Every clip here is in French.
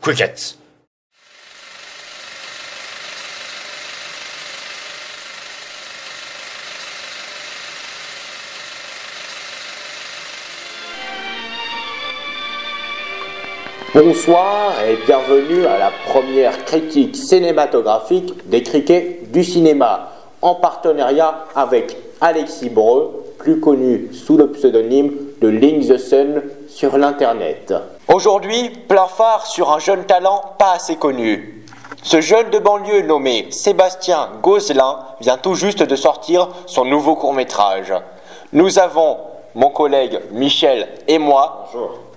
Cricket. Bonsoir et bienvenue à la première critique cinématographique des criquets du cinéma, en partenariat avec Alexis Breu, plus connu sous le pseudonyme de Link the Sun sur l'internet. Aujourd'hui, plein phare sur un jeune talent pas assez connu. Ce jeune de banlieue nommé Sébastien Gauzelin vient tout juste de sortir son nouveau court-métrage. Nous avons, mon collègue Michel et moi,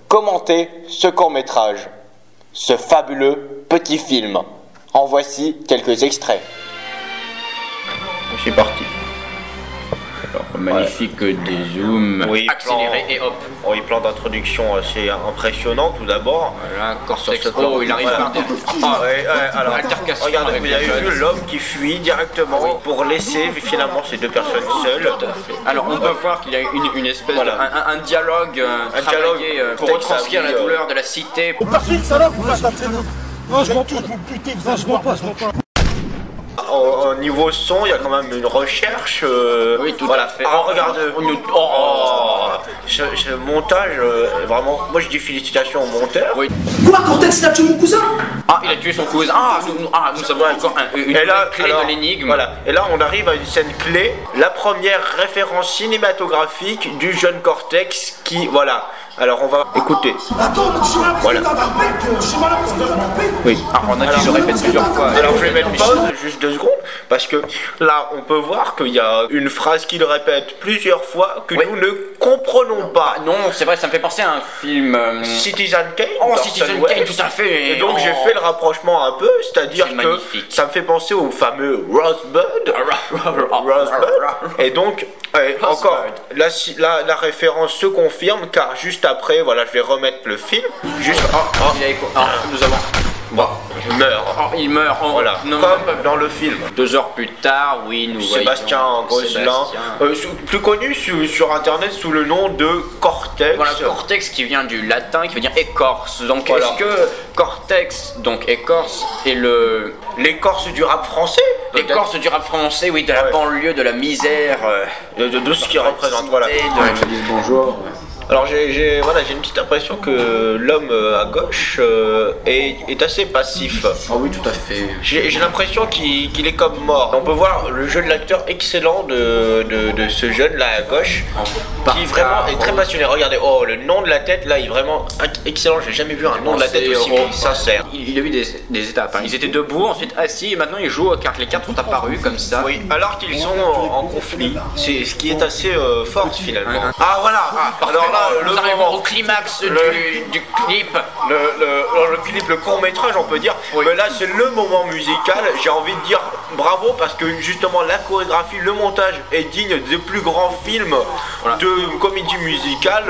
commenté ce court-métrage, ce fabuleux petit film. En voici quelques extraits. C'est parti. Alors, magnifique des zooms, Oui, accéléré et hop. Oui, plan d'introduction assez impressionnant tout d'abord. Voilà, Cortex. Sur ce plan, Oh, il arrive voilà. par derrière. Ah ouais, alors, Altercation regardez, avec vous les avez jeunes. vu l'homme qui fuit directement pour laisser finalement ces deux personnes seules. Tout à fait. Alors, on peut voir qu'il y a une espèce Voilà. un dialogue travaillé dialogue pour texte retranscrire la à lui, douleur de la cité. Non, je m'en touche, putain, ça, je m'en passe. Au niveau son, il y a quand même une recherche. Oui, tout voilà. à fait. Alors regarde, ce montage, vraiment, moi je dis félicitations au monteur. Oui. Quoi, Cortex, il a tué mon cousin? Ah, il a tué son cousin. Nous avons encore une Et là, clé alors, de l'énigme. Voilà. Et là, on arrive à une scène clé, la première référence cinématographique du jeune Cortex qui, voilà. Alors, on va écouter. Attends, mais tu m'as Voilà. dans un bec, je suis malade, dans un bec. Oui. Ah, on a dit, je le répète plusieurs fois. Alors, je vais mettre pause juste 2 secondes parce que là, on peut voir qu'il y a une phrase qu'il répète plusieurs fois que Oui. nous ne comprenons pas. Ah, non, c'est vrai, ça me fait penser à un film. Citizen Kane. Oh, d'Orson Citizen Welles. Kane, tout à fait. Et donc, j'ai Oh. fait le rapprochement un peu, c'est-à-dire C'est que magnifique. ça me fait penser au fameux Rosebud. Rosebud. Et donc, encore, la référence se confirme car juste après, voilà, je vais remettre le film. Juste, Nous avons. Bon, il meurt. oh, il meurt. Oh, Voilà, non, comme dans le film. 2 heures plus tard, oui, nous Sébastien voyons Gauzelin, Sébastien. plus connu sur internet sous le nom de Cortex. Voilà, cortex qui vient du latin, qui veut dire écorce. Donc, Voilà. est-ce que cortex, donc écorce, est le. L'écorce du rap français. L'écorce du rap français, oui, de la Ouais. banlieue, de la misère. De ce qu'il représente, voilà. Bonjour. Alors j'ai une petite impression que l'homme à gauche est assez passif. Ah oui, tout à fait. J'ai l'impression qu'il est comme mort. On peut voir le jeu de l'acteur excellent de ce jeune là à gauche, qui vraiment est très passionné. Regardez, oh, le nom de la tête là, il est vraiment excellent. J'ai jamais vu un nom de la tête aussi sincère. Il a eu des étapes. Hein. Ils étaient debout, ensuite assis, et maintenant ils jouent car les cartes sont apparues comme ça. Oui, alors qu'ils sont en conflit. C'est ce qui est assez fort finalement. Ah voilà. Alors là, Nous le arrivons moment. au climax du clip. Le clip, le court métrage on peut dire, mais là c'est le moment musical, j'ai envie de dire bravo parce que justement la chorégraphie, le montage est digne des plus grands films de comédie musicale,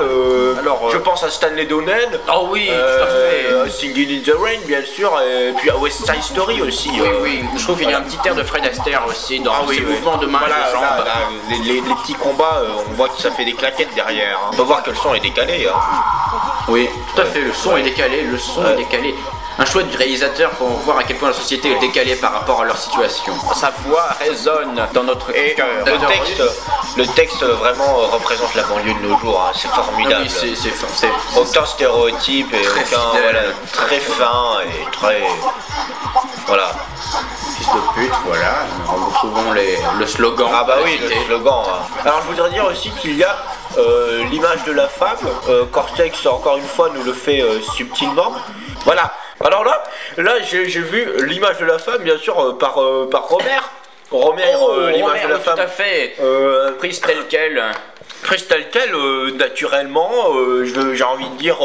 je pense à Stanley Donen, Oh oui, tout à fait. Singing in the Rain bien sûr, et puis à West Side Story aussi. Oui, je trouve qu'il y a un petit air de Fred Astaire aussi dans ses mouvements de main et Voilà, de jambes. là, les petits combats, on voit que ça fait des claquettes derrière, hein. On peut voir que le son est décalé, hein. Oui, tout à fait, le son est décalé, le son est décalé. Un choix du réalisateur pour voir à quel point la société est décalée par rapport à leur situation. Sa voix résonne dans notre Et cœur. le texte vraiment représente la banlieue de nos jours, hein. C'est formidable. Ah oui, c'est Aucun stéréotype et Très aucun, fidèle. voilà, très fin et très, voilà. fils de pute, voilà. Nous retrouvons le slogan. Ah bah de la oui, le cité. slogan, hein. Alors je voudrais dire aussi qu'il y a l'image de la femme. Cortex encore une fois nous le fait subtilement. Voilà. Alors là j'ai vu l'image de la femme bien sûr par Romer. L'image de la femme. Tout à fait. Prise telle quelle. Prise telle quelle, naturellement, j'ai envie de dire.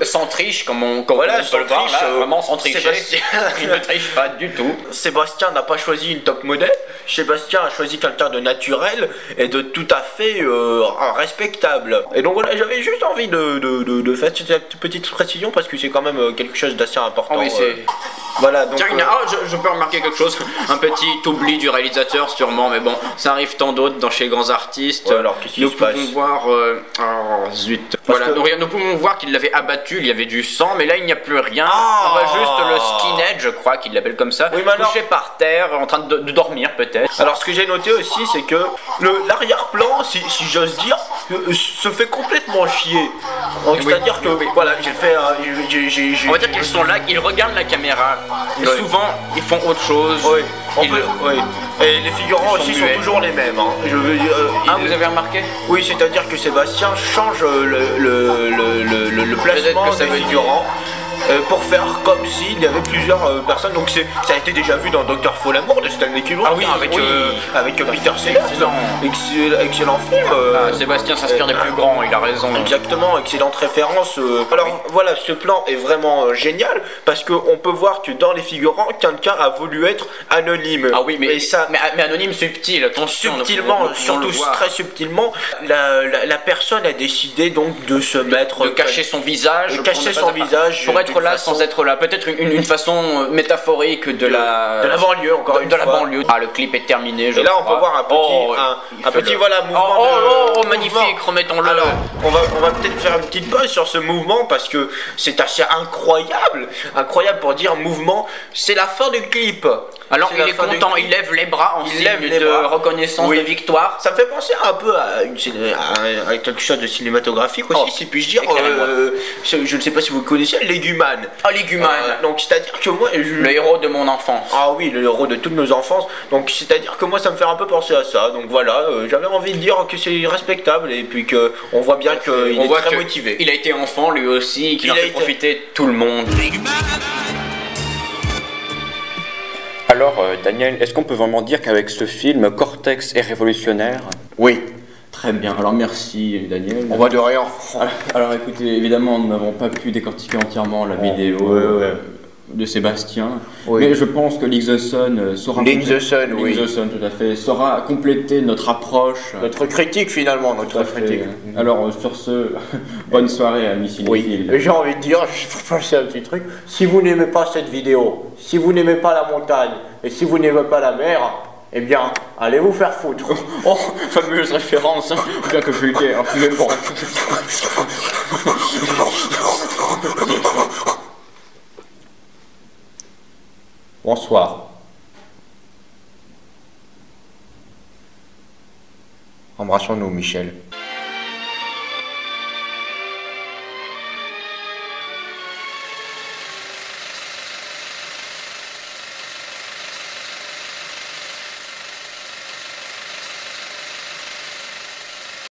Sans triche, comme on Voilà, peut le sans voir, triche, là, vraiment sans tricher. Sébastien. Il ne triche pas du tout. Sébastien n'a pas choisi une top modèle. Sébastien a choisi quelqu'un de naturel et de tout à fait respectable. Et donc voilà, j'avais juste envie de faire cette petite précision parce que c'est quand même quelque chose d'assez important. Ah oui, c'est. Voilà, donc. Tiens, je peux remarquer quelque chose, un petit oubli du réalisateur sûrement, mais bon, ça arrive tant d'autres dans chez les grands artistes. Ouais, alors qu'est-ce qui nous se passe pouvons voir, oh zut. Voilà, que- nous pouvons voir qu'il l'avait abattu, il y avait du sang, mais là il n'y a plus rien. Ah, on va juste skinhead, je crois qu'il l'appelle comme ça, Oui, mais alors- couché par terre, en train de dormir peut-être. Alors ce que j'ai noté aussi, c'est que l'arrière-plan, si j'ose dire, se fait complètement chier. Donc Oui, c'est-à-dire que oui. voilà, j'ai fait, On va dire qu'ils sont là, ils regardent la caméra, et Ouais. souvent ils font autre chose. Oui, Ils- oui. Et les figurants Ils sont aussi sont muets. toujours les mêmes. Hein. Je veux dire, Ah, vous avez remarqué? oui, c'est-à-dire que Sébastien change le placement que ça des veut dire- figurants. Pour faire comme s'il y avait plusieurs personnes. Donc ça a été déjà vu dans Docteur Folamour de Stanley Kubrick. Ah oui, avec, oui. avec Peter Sellers. Excellent film. Ah, Sébastien s'inspire des plus grands, il a raison. Exactement, excellente référence. Alors voilà, ce plan est vraiment génial parce qu'on peut voir que dans les figurants, quelqu'un a voulu être anonyme. Ah oui, mais, Et ça, mais anonyme subtil, attention. subtilement, nous pouvons surtout le voir. très subtilement, la personne a décidé donc de se mettre, De cacher son visage, de cacher pour ne pas son apparaître. visage pour être d'une là façon- sans être là. Peut-être une façon métaphorique de la banlieue, encore une de la fois. banlieue. Ah, le clip est terminé. Et là, on peut voir un petit voilà mouvement. Oh, de- magnifique, mouvement. remettons-le. Alors, on va peut-être faire une petite pause sur ce mouvement parce que c'est assez incroyable pour dire mouvement. C'est la fin du clip. Alors C'est il la est fin du content, clip. il lève les bras en Il signe lève les de bras. reconnaissance, Oui. de victoire. Ça me fait penser un peu à quelque chose de cinématographique aussi, Oh, si puis-je dire. éclairez-moi. Je ne sais pas si vous connaissez Leguman. Ah, Leguman. Donc c'est-à-dire que moi, Le héros de mon enfance. ah oui, le héros de toutes nos enfances. Donc c'est-à-dire que moi, ça me fait un peu penser à ça. Donc voilà, j'avais envie de dire que c'est respectable et puis que on voit bien qu'il On est voit très que motivé. il a été enfant lui aussi, qu'il Il en a fait été- profiter tout le monde. Alors Daniel, est-ce qu'on peut vraiment dire qu'avec ce film, Cortex est révolutionnaire? Oui, Très bien, alors merci Daniel. on va de rien. Alors écoutez, évidemment nous n'avons pas pu décortiquer entièrement la vidéo ouais. de Sébastien, Oui. mais je pense que Link the Sun saura Link the Sun, Link oui. the Sun, tout à fait, saura compléter notre approche. Notre critique finalement, Tout notre à fait. critique. Alors sur ce, bonne soirée à Miss Oui, Cinéphile. et j'ai envie de dire, je vais passer un petit truc. Si vous n'aimez pas cette vidéo, si vous n'aimez pas la montagne et si vous n'aimez pas la mer, eh bien, allez vous faire foutre. Oh, fameuse référence, hein, bien que vulgaire, mais bon. Bonsoir. Embrassons-nous, Michel.